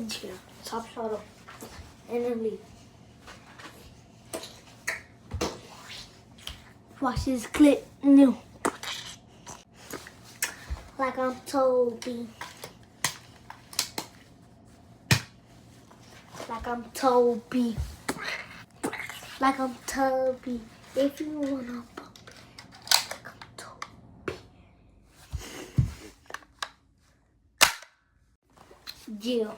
Chill. Top shot up. And then leave. Watch this clip new. Like I'm Toby. Like I'm Toby. Like I'm Toby. If you wanna pump it, like I'm Toby. Jill.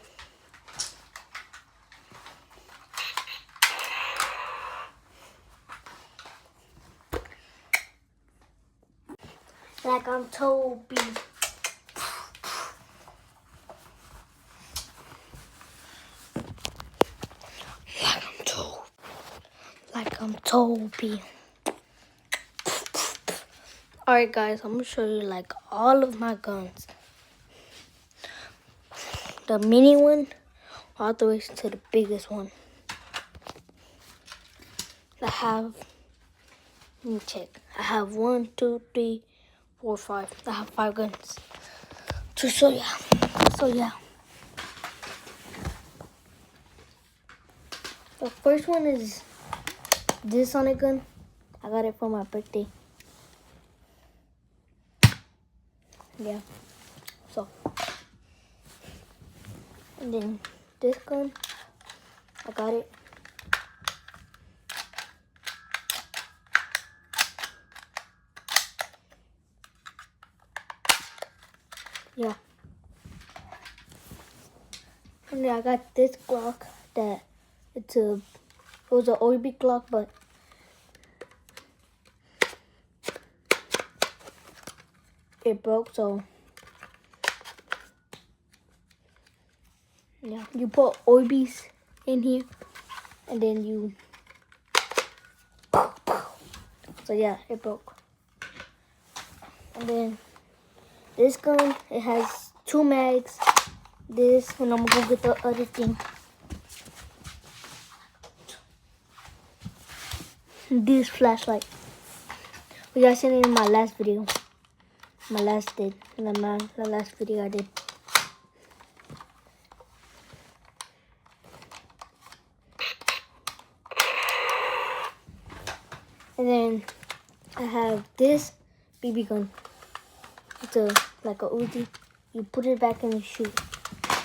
Like I'm Toby. Like I'm Toby. Alright guys, I'm gonna show you like all of my guns. The mini one all the way to the biggest one. I have, let me check. I have 1, 2, 3, 4, 5. I have 5 guns to show ya. So yeah. The first one is this Sonic gun. I got it for my birthday. Yeah. So. And then this gun, I got it. Yeah. And then I got this Glock that it was an OB Glock, but it broke, so yeah, you put OBs in here and then you, so yeah, it broke. And then this gun, it has 2 mags. This, and I'm gonna go get the other thing. This flashlight. We guys seen it in my last video. The last video I did. And then I have this BB gun. It's like a Uzi. You put it back and you shoot.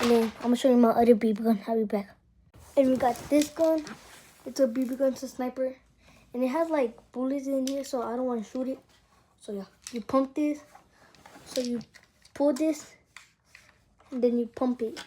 And then I'm gonna show you my other BB gun. I'll be back. And we got this gun. It's a BB gun, it's a sniper. And it has like bullets in here, so I don't want to shoot it. So yeah, you pump this. So you pull this, and then you pump it.